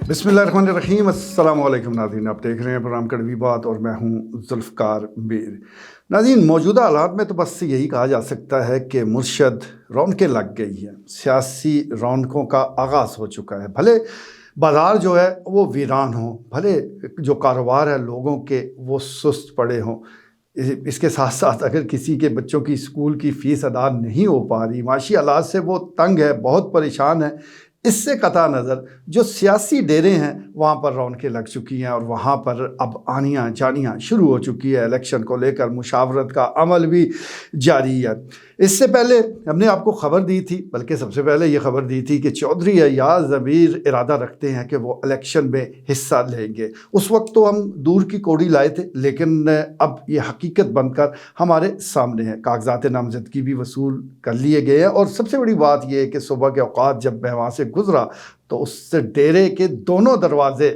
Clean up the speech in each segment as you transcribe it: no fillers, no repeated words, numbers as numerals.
बिस्मिल्लाहिर्रहमानिर्रहीम। अस्सलाम वालेकुम नाज़रीन, आप देख रहे हैं प्रोग्राम कड़वी बात और मैं हूं जुल्फ़कार मीर। नाज़रीन, मौजूदा हालात में तो बस यही कहा जा सकता है कि मुर्शद रौनकें लग गई हैं, सियासी रौनकों का आगाज़ हो चुका है। भले बाज़ार जो है वो वीरान हो, भले जो कारोबार है लोगों के वो सुस्त पड़े हों, इसके साथ साथ अगर किसी के बच्चों की स्कूल की फ़ीस अदा नहीं हो पा रही, माशी हालात से वो तंग है, बहुत परेशान है, इससे कता नज़र जो सियासी डेरे हैं वहाँ पर रौनकें लग चुकी हैं और वहाँ पर अब आनियाँ जानियाँ शुरू हो चुकी है। इलेक्शन को लेकर मुशावरत का अमल भी जारी है। इससे पहले हमने आपको खबर दी थी, बल्कि सबसे पहले ये खबर दी थी कि चौधरी अय्याज ज़मीर इरादा रखते हैं कि वो इलेक्शन में हिस्सा लेंगे। उस वक्त तो हम दूर की कौड़ी लाए थे, लेकिन अब ये हकीकत बनकर हमारे सामने है। कागजात नामजदगी भी वसूल कर लिए गए हैं और सबसे बड़ी बात यह है कि सुबह के औकात जब मैं वहाँ से गुजरा तो उस डेरे के दोनों दरवाजे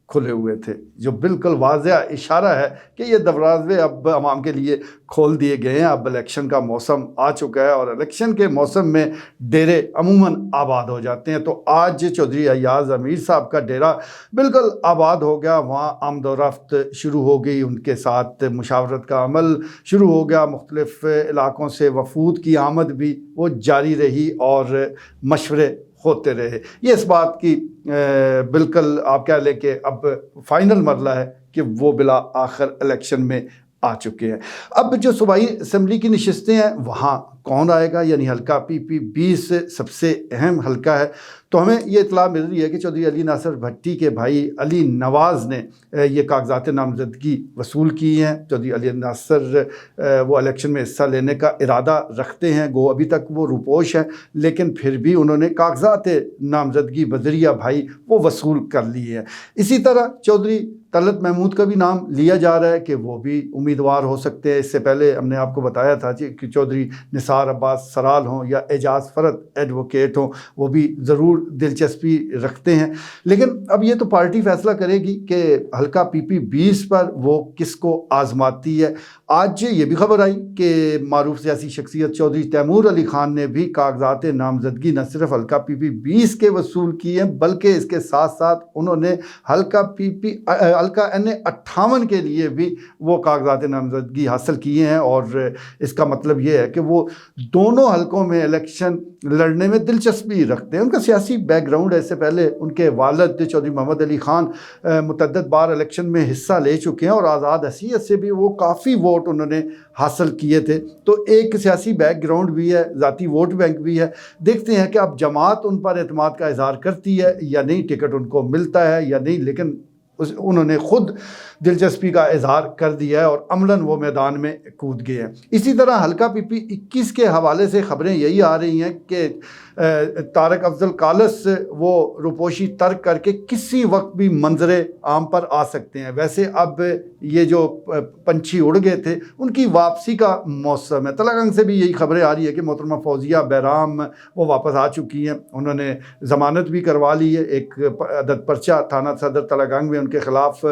खुले हुए थे, जो बिल्कुल वाज़ेह इशारा है कि ये दरवाजे अब आवाम के लिए खोल दिए गए हैं। अब इलेक्शन का मौसम आ चुका है और इलेक्शन के मौसम में डेरे अमूमन आबाद हो जाते हैं। तो आज चौधरी अय्याज ज़मीर साहब का डेरा बिल्कुल आबाद हो गया, वहाँ आमद व रफ्त शुरू हो गई, उनके साथ मुशावरत का अमल शुरू हो गया। मुख्तलिफ़ इलाक़ों से वफूद की आमद भी वो जारी रही और मशवरे होते रहे। ये इस बात की बिल्कुल आप कह लें कि अब फाइनल मरला है कि वो बिला आखिर इलेक्शन में आ चुके हैं। अब जो सूबाई असम्बली की नशिस्तें हैं वहाँ कौन आएगा, यानी हल्का PP-20 सबसे अहम हल्का है। तो हमें ये इतला मिल रही है कि चौधरी अली नासिर भट्टी के भाई अली नवाज़ ने ये कागजात नामजदगी वसूल की हैं। चौधरी अली नासिर वो इलेक्शन में हिस्सा लेने का इरादा रखते हैं, गो अभी तक वो रुपोश हैं, लेकिन फिर भी उन्होंने कागजात नामजदगी बजरिया भाई वो वसूल कर लिए हैं। इसी तरह चौधरी तलत महमूद का भी नाम लिया जा रहा है कि वो भी उम्मीदवार हो सकते हैं। इससे पहले हमने आपको बताया था कि चौधरी निसार अब्बास सराल हों या एजाज़ फ़रत एडवोकेट हों, वो भी ज़रूर दिलचस्पी रखते हैं। लेकिन अब ये तो पार्टी फ़ैसला करेगी कि हल्का PP-20 पर वो किसको आज़माती है। आज ये भी खबर आई कि मारूफ सियासी शख्सियत चौधरी तैमूर अली ख़ान ने भी कागजात नामजदगी न सिर्फ हल्का PP-20 के वसूल किए हैं, बल्कि इसके साथ साथ उन्होंने हल्का NA-58 के लिए भी वो कागजात नामजदगी हासिल किए हैं। और इसका मतलब ये है कि वो दोनों हलकों में इलेक्शन लड़ने में दिलचस्पी रखते हैं। उनका सियासी बैकग्राउंड है, इससे पहले उनके वालिद चौधरी मोहम्मद अली ख़ान मुतअद्दिद बार इलेक्शन में हिस्सा ले चुके हैं और आज़ाद हैसियत से भी वो काफ़ी वोट उन्होंने हासिल किए थे। तो एक सियासी बैकग्राउंड भी है, ज़ाती वोट बैंक भी है। देखते हैं कि अब जमात उन पर एतमाद का इज़हार करती है या नहीं, टिकट उनको मिलता है या नहीं, लेकिन उन्होंने खुद दिलचस्पी का इजहार कर दिया है और अमलन वो मैदान में कूद गए हैं। इसी तरह हल्का PP-21 के हवाले से खबरें यही आ रही हैं कि तारक अफजल कालस वो रुपोशी तर्क करके किसी वक्त भी मंजरे आम पर आ सकते हैं। वैसे अब ये जो पंछी उड़ गए थे उनकी वापसी का मौसम है। तलागंग से भी यही खबरें आ रही है कि मोहतरमा फौजिया बैराम वो वापस आ चुकी हैं, उन्होंने ज़मानत भी करवा ली है। एक अदद पर्चा थाना सदर तलागंग में उनके ख़िलाफ़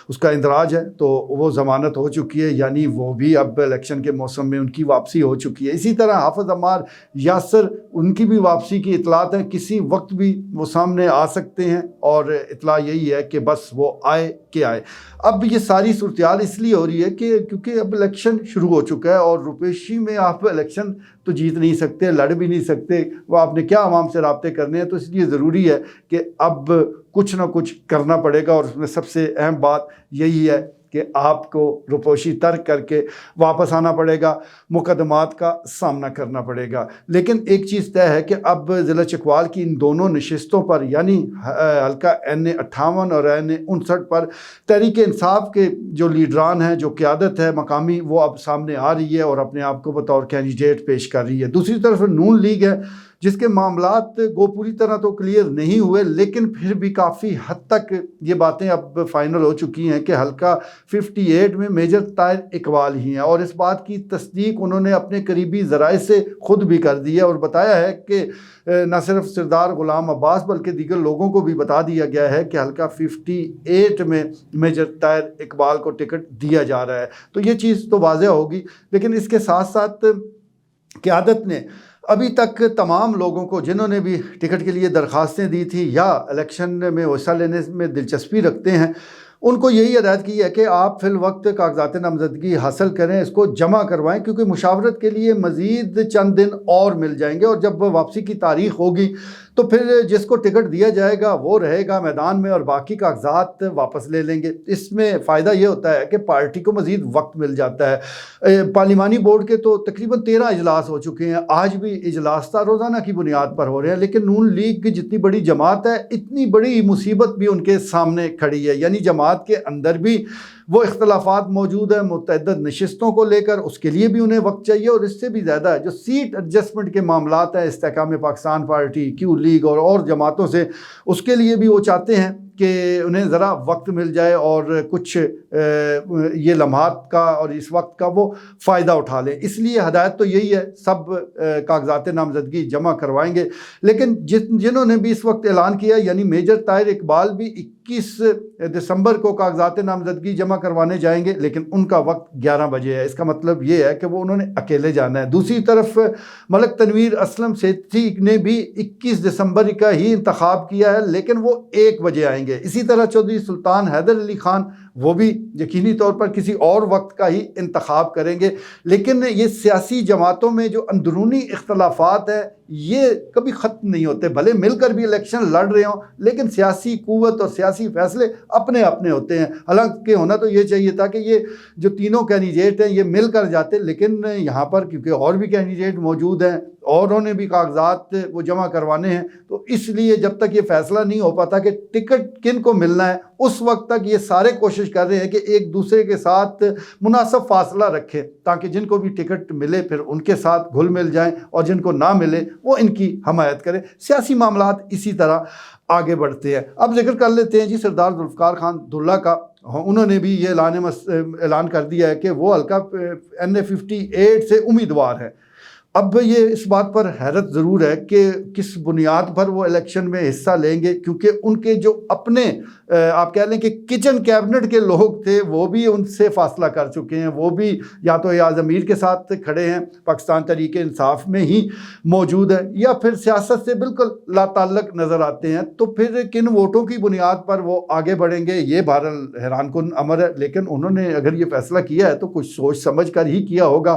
उसका इंदराज है, तो वो ज़मानत हो चुकी है, यानी वो भी अब इलेक्शन के मौसम में उनकी वापसी हो चुकी है। इसी तरह हाफ़िज़ अम्मार यासर, उनकी भी वापसी की इतलात हैं, किसी वक्त भी वो सामने आ सकते हैं और इतला यही है कि बस वो आए कि आए। अब ये सारी सूरत इसलिए हो रही है कि क्योंकि अब इलेक्शन शुरू हो चुका है और रुपेशी में आप इलेक्शन तो जीत नहीं सकते, लड़ भी नहीं सकते, वो आपने क्या आवाम से राब्ते करने हैं। तो इसलिए ज़रूरी है कि अब कुछ ना कुछ करना पड़ेगा और उसमें सबसे अहम बात यही है कि आपको रुपोशी तर्क करके वापस आना पड़ेगा, मुकदमात का सामना करना पड़ेगा। लेकिन एक चीज़ तय है कि अब ज़िला चकवाल की इन दोनों नशिस्तों पर, यानी हल्का NA-58 और NA-59 पर तहरीक इंसाफ के जो लीडरान हैं, जो क़यादत है मकामी, वो अब सामने आ रही है और अपने आप को बतौर कैंडिडेट पेश कर रही है। दूसरी तरफ नून लीग है, जिसके मामलात वो पूरी तरह तो क्लियर नहीं हुए, लेकिन फिर भी काफ़ी हद तक ये बातें अब फाइनल हो चुकी हैं कि हल्का 58 में मेजर ताहिर इकबाल ही हैं। और इस बात की तस्दीक उन्होंने अपने करीबी ज़राए से ख़ुद भी कर दी है और बताया है कि न सिर्फ सरदार ग़ुलाम अब्बास बल्कि दीगर लोगों को भी बता दिया गया है कि हल्का 58 में मेजर ताहिर इकबाल को टिकट दिया जा रहा है। तो ये चीज़ तो वाज़ेह होगी, लेकिन इसके साथ साथ क़यादत ने अभी तक तमाम लोगों को जिन्होंने भी टिकट के लिए दरख्वास्तें दी थी या इलेक्शन में हिस्सा लेने में दिलचस्पी रखते हैं, उनको यही हदायत की है कि आप फिल वक्त कागजात नामजदगी हासिल करें, इसको जमा करवाएं, क्योंकि मुशावरत के लिए मज़ीद चंद दिन और मिल जाएंगे और जब वापसी की तारीख होगी तो फिर जिसको टिकट दिया जाएगा वो रहेगा मैदान में और बाकी कागजात वापस ले लेंगे। इसमें फ़ायदा ये होता है कि पार्टी को मज़ीद वक्त मिल जाता है। पार्लिमानी बोर्ड के तो तकरीबन 13 इजलास हो चुके हैं, आज भी इजलास रोज़ाना की बुनियाद पर हो रहे हैं, लेकिन नून लीग की जितनी बड़ी जमात है इतनी बड़ी मुसीबत भी उनके सामने खड़ी है, यानी जमात के अंदर भी वो इख्तलाफात मौजूद है मुतअद्दिद नशिस्तों को लेकर, उसके लिए भी उन्हें वक्त चाहिए। और इससे भी ज़्यादा है जो सीट एडजस्टमेंट के मामलात हैं इस्तेहकाम पाकिस्तान पार्टी, क्यू लीग और जमातों से, उसके लिए भी वो चाहते हैं कि उन्हें ज़रा वक्त मिल जाए और कुछ ये लम्हात का और इस वक्त का वो फ़ायदा उठा लें। इसलिए हदायत तो यही है, सब कागजात नामजदगी जमा करवाएंगे। लेकिन जिन्होंने भी इस वक्त ऐलान किया, यानी मेजर ताहिर इकबाल भी 21 दिसंबर को कागजात नामजदगी जमा करवाने जाएंगे, लेकिन उनका वक्त 11 बजे है। इसका मतलब ये है कि वो उन्होंने अकेले जाना है। दूसरी तरफ मलक तनवीर असलम सेठी ने भी 21 दिसंबर का ही इंतखाब किया है, लेकिन वो 1 बजे आएंगे। इसी तरह चौधरी सुल्तान हैदर अली खान वो भी यकीनी तौर पर किसी और वक्त का ही इंतखाब करेंगे। लेकिन ये सियासी जमातों में जो अंदरूनी इख्तलाफात है ये कभी ख़त्म नहीं होते, भले मिलकर भी इलेक्शन लड़ रहे हों, लेकिन सियासी कुव्वत और सियासी फैसले अपने अपने होते हैं। हालांकि होना तो ये चाहिए था कि ये जो तीनों कैंडिडेट हैं ये मिलकर जाते, लेकिन यहाँ पर क्योंकि और भी कैंडिडेट मौजूद हैं और उन्होंने भी कागजात वो जमा करवाने हैं, तो इसलिए जब तक ये फैसला नहीं हो पाता कि टिकट किन को मिलना है, उस वक्त तक ये सारे कोशिश कर रहे हैं कि एक दूसरे के साथ मुनासिब फासला रखें, ताकि जिनको भी टिकट मिले फिर उनके साथ घुल मिल जाएं और जिनको ना मिले वो इनकी हमायत करें। सियासी मामलात इसी तरह आगे बढ़ते हैं। अब जिक्र कर लेते हैं जी सरदार जुल्फ़िकार खान दुल्ला का। उन्होंने भी ये ऐलान कर दिया है कि वो हल्का NA 58 से उम्मीदवार है। अब ये इस बात पर हैरत ज़रूर है कि किस बुनियाद पर वो इलेक्शन में हिस्सा लेंगे, क्योंकि उनके जो अपने आप कह लें कि किचन कैबिनेट के लोग थे वो भी उनसे फासला कर चुके हैं, वो भी या तो एयाज़ अमीर के साथ खड़े हैं, पाकिस्तान तहरीक इंसाफ में ही मौजूद है, या फिर सियासत से बिल्कुल लाताल्लुक़ नज़र आते हैं। तो फिर किन वोटों की बुनियाद पर वो आगे बढ़ेंगे ये बहरहाल हैरानकुन अमर है। लेकिन उन्होंने अगर ये फ़ैसला किया है तो कुछ सोच समझ कर ही किया होगा।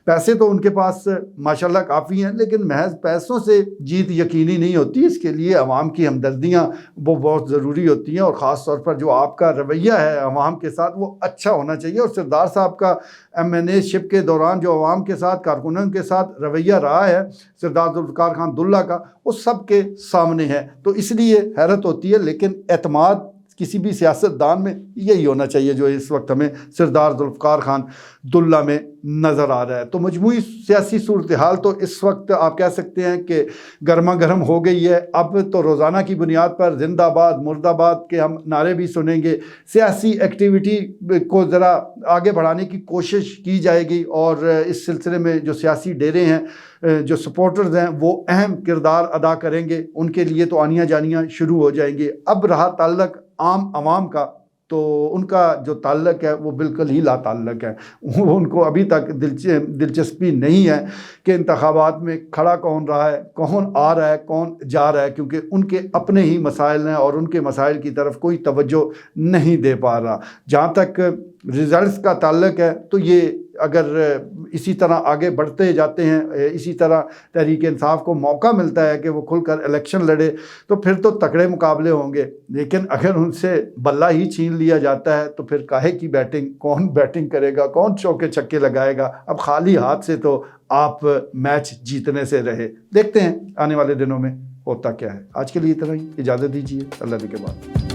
पैसे तो उनके पास माशाल्लाह काफ़ी हैं, लेकिन महज पैसों से जीत यकीनी नहीं होती। इसके लिए अवाम की हमदर्दियाँ वो बहुत ज़रूरी होती हैं, और ख़ास तौर पर जो आपका रवैया है अवाम के साथ वो अच्छा होना चाहिए। और सरदार साहब का MNA शिप के दौरान जो अवाम के साथ, कारकुनों के साथ रवैया रहा है सरदार जुल्फ़िकार खान दुल्ला का, वो सबके सामने है। तो इसलिए हैरत होती है, लेकिन एतमाद किसी भी सियासतदान में यही होना चाहिए जो इस वक्त हमें सरदार जुल्फ़िकार खान दुल्ला में नज़र आ रहा है। तो मजमूई सियासी सूरत हाल तो इस वक्त आप कह सकते हैं कि गर्मा गर्म हो गई है। अब तो रोज़ाना की बुनियाद पर जिंदाबाद मुर्दाबाद के हम नारे भी सुनेंगे। सियासी एक्टिविटी को ज़रा आगे बढ़ाने की कोशिश की जाएगी, और इस सिलसिले में जो सियासी डेरे हैं, जो सपोर्टर्स हैं, वो अहम किरदार अदा करेंगे। उनके लिए तो आनियाँ जानियाँ शुरू हो जाएंगी। अब रहा ताल्लुक़ आम आवाम का, तो उनका जो ताल्लुक़ है वो बिल्कुल ही लाताल्लुक़ है। उनको अभी तक दिलचस्पी नहीं है कि इंतखाबात में खड़ा कौन रहा है, कौन आ रहा है, कौन जा रहा है, क्योंकि उनके अपने ही मसाइल हैं और उनके मसाइल की तरफ कोई तवज्जो नहीं दे पा रहा। जहाँ तक रिज़ल्ट्स का ताल्लुक़ है तो ये अगर इसी तरह आगे बढ़ते जाते हैं, इसी तरह तहरीक इंसाफ को मौका मिलता है कि वो खुलकर इलेक्शन लड़े, तो फिर तो तगड़े मुकाबले होंगे। लेकिन अगर उनसे बल्ला ही छीन लिया जाता है तो फिर काहे की बैटिंग, कौन बैटिंग करेगा, कौन चौके छक्के लगाएगा। अब खाली हाथ से तो आप मैच जीतने से रहे। देखते हैं आने वाले दिनों में होता क्या है। आज के लिए इतना ही, इजाज़त दीजिए, अल्लाह के बाद।